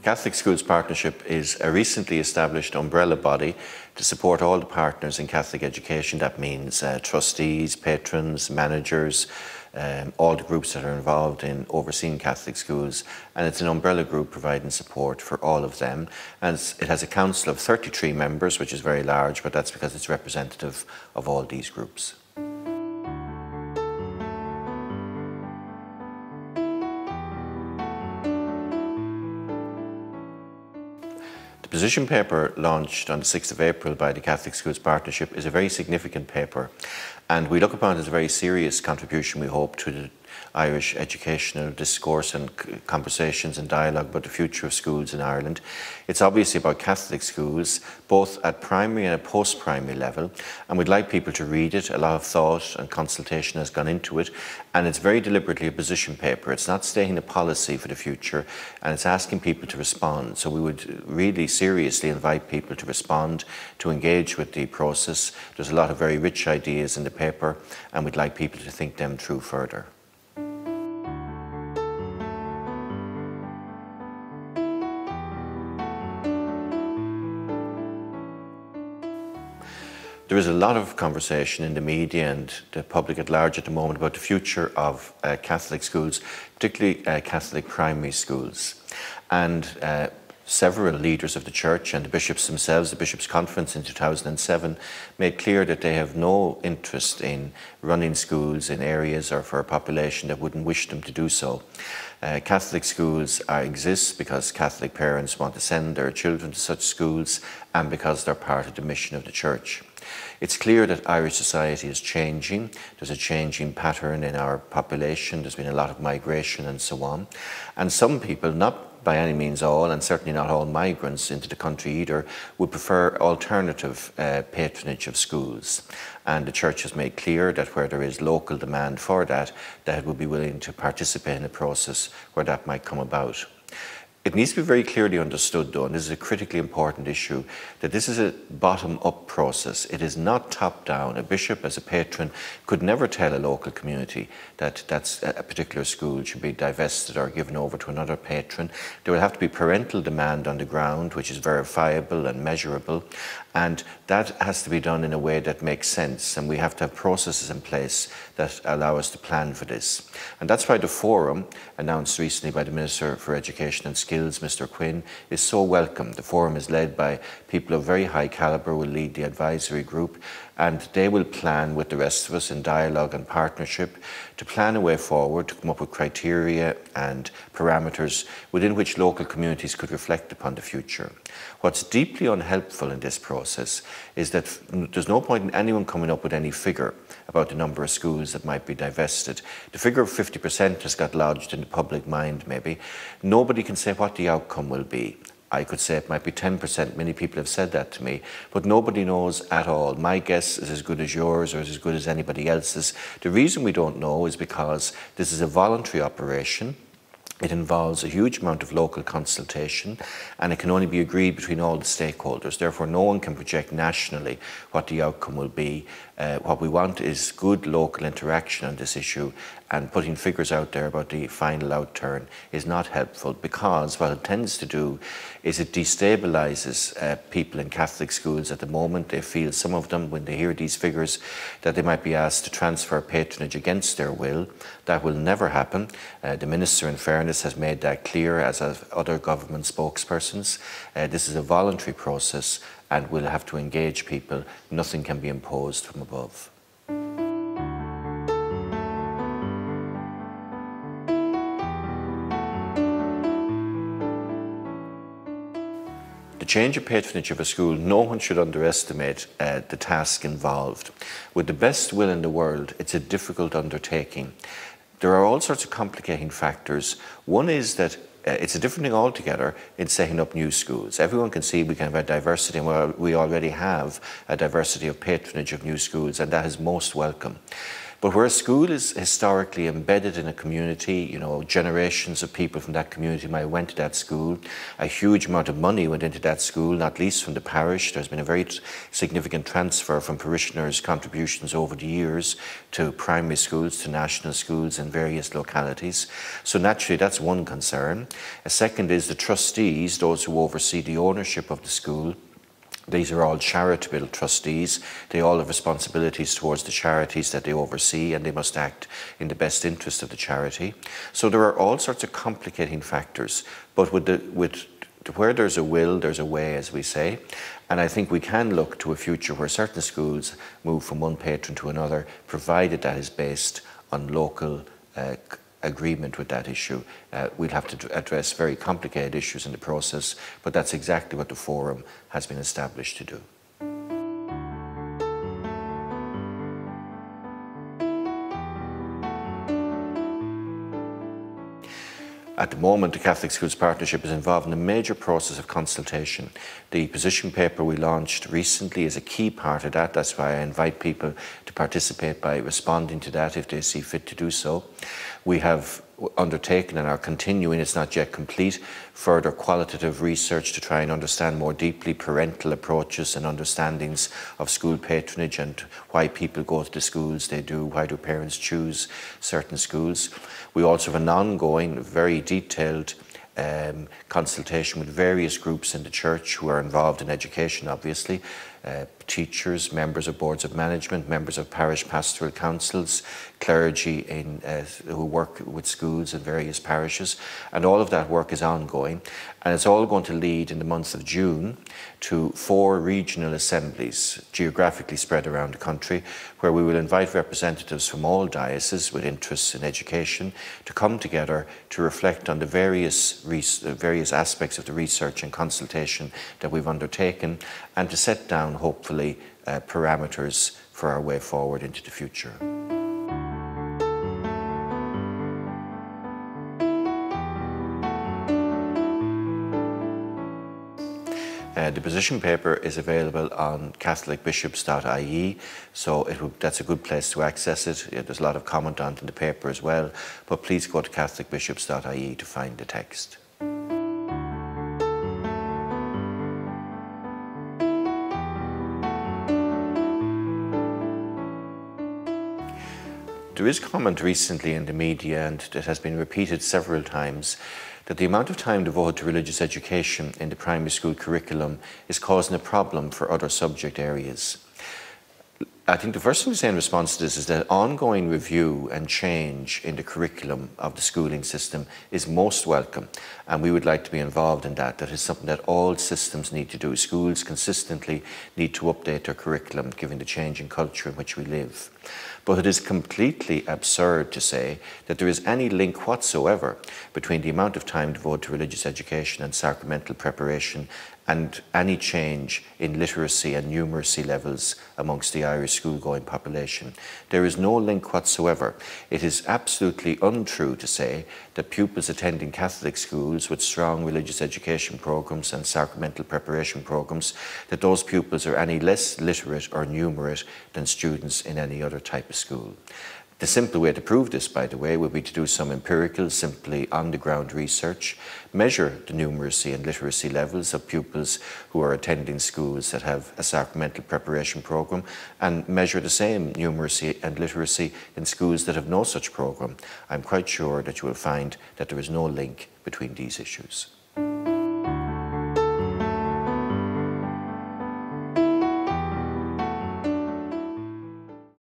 Catholic Schools Partnership is a recently established umbrella body to support all the partners in Catholic education. That means trustees, patrons, managers, all the groups that are involved in overseeing Catholic schools, and it's an umbrella group providing support for all of them. And it has a council of 33 members, which is very large, but that's because it's representative of all these groups. The position paper launched on the 6th of April by the Catholic Schools Partnership is a very significant paper, and we look upon it as a very serious contribution, we hope, to the Irish educational discourse and conversations and dialogue about the future of schools in Ireland. It's obviously about Catholic schools, both at primary and at post-primary level, and we'd like people to read it. A lot of thought and consultation has gone into it, and it's very deliberately a position paper. It's not stating a policy for the future, and it's asking people to respond. So we would really seriously invite people to respond, to engage with the process. There's a lot of very rich ideas in the paper, and we'd like people to think them through further. There is a lot of conversation in the media and the public at large at the moment about the future of Catholic schools, particularly Catholic primary schools. And several leaders of the Church and the bishops themselves, the Bishops' Conference in 2007, made clear that they have no interest in running schools in areas or for a population that wouldn't wish them to do so. Catholic schools exist because Catholic parents want to send their children to such schools and because they're part of the mission of the Church. It's clear that Irish society is changing. There's a changing pattern in our population. There's been a lot of migration and so on. And some people, not by any means all, and certainly not all migrants into the country either, would prefer alternative patronage of schools. And the Church has made clear that where there is local demand for that, that it would be willing to participate in a process where that might come about. It needs to be very clearly understood, though, and this is a critically important issue, that this is a bottom-up process. It is not top-down. A bishop, as a patron, could never tell a local community that a particular school should be divested or given over to another patron. There will have to be parental demand on the ground, which is verifiable and measurable, and that has to be done in a way that makes sense, and we have to have processes in place that allow us to plan for this. And that's why the forum, announced recently by the Minister for Education and Skills, Mr. Quinn, is so welcome. The forum is led by people of very high calibre, will lead the advisory group, and they will plan with the rest of us in dialogue and partnership to plan a way forward, to come up with criteria and parameters within which local communities could reflect upon the future. What's deeply unhelpful in this process is that there's no point in anyone coming up with any figure about the number of schools that might be divested. The figure of 50% has got lodged in the public mind maybe. Nobody can say what the outcome will be. I could say it might be 10%, many people have said that to me, but nobody knows at all. My guess is as good as yours or as good as anybody else's. The reason we don't know is because this is a voluntary operation. It involves a huge amount of local consultation, and it can only be agreed between all the stakeholders. Therefore, no one can project nationally what the outcome will be. What we want is good local interaction on this issue, and putting figures out there about the final outturn is not helpful, because what it tends to do is it destabilises people in Catholic schools at the moment. They feel, some of them, when they hear these figures, that they might be asked to transfer patronage against their will. That will never happen. The Minister, in fairness, has made that clear, as have other government spokespersons. This is a voluntary process, and we'll have to engage people. Nothing can be imposed from above. The change of patronage of a school, no one should underestimate the task involved. With the best will in the world, it's a difficult undertaking. There are all sorts of complicating factors. One is that it's a different thing altogether in setting up new schools. Everyone can see we can have a diversity, and we already have a diversity of patronage of new schools, and that is most welcome. But where a school is historically embedded in a community, you know, generations of people from that community might have went to that school, a huge amount of money went into that school, not least from the parish. There's been a very significant transfer from parishioners' contributions over the years to primary schools, to national schools in various localities. So naturally that's one concern. A second is the trustees, those who oversee the ownership of the school. These are all charitable trustees. They all have responsibilities towards the charities that they oversee, and they must act in the best interest of the charity. So there are all sorts of complicating factors, but where there's a will, there's a way, as we say. And I think we can look to a future where certain schools move from one patron to another, provided that is based on local agreement with that issue. We'll have to address very complicated issues in the process, but that's exactly what the forum has been established to do. At the moment, the Catholic Schools Partnership is involved in a major process of consultation. The position paper we launched recently is a key part of that. That's why I invite people to participate by responding to that if they see fit to do so. We have undertaken and are continuing, it's not yet complete, further qualitative research to try and understand more deeply parental approaches and understandings of school patronage and why people go to the schools they do, why do parents choose certain schools. We also have an ongoing, very detailed consultation with various groups in the church who are involved in education, obviously, teachers, members of boards of management, members of parish pastoral councils, clergy who work with schools in various parishes, and all of that work is ongoing, and it's all going to lead in the month of June to 4 regional assemblies geographically spread around the country, where we will invite representatives from all dioceses with interests in education to come together to reflect on the various aspects of the research and consultation that we've undertaken, and to set down, hopefully, parameters for our way forward into the future. The position paper is available on catholicbishops.ie, so that's a good place to access it. There's a lot of comment on it in the paper as well, but please go to catholicbishops.ie to find the text. There is comment recently in the media, and it has been repeated several times, that the amount of time devoted to religious education in the primary school curriculum is causing a problem for other subject areas. I think the first thing to say in response to this is that ongoing review and change in the curriculum of the schooling system is most welcome, and we would like to be involved in that. That is something that all systems need to do. Schools consistently need to update their curriculum given the changing culture in which we live. But it is completely absurd to say that there is any link whatsoever between the amount of time devoted to religious education and sacramental preparation and any change in literacy and numeracy levels amongst the Irish school-going population. There is no link whatsoever. It is absolutely untrue to say that pupils attending Catholic schools with strong religious education programs and sacramental preparation programs, that those pupils are any less literate or numerate than students in any other type of school. The simple way to prove this, by the way, would be to do some empirical, simply on-the-ground research, measure the numeracy and literacy levels of pupils who are attending schools that have a sacramental preparation program, and measure the same numeracy and literacy in schools that have no such program. I'm quite sure that you will find that there is no link between these issues.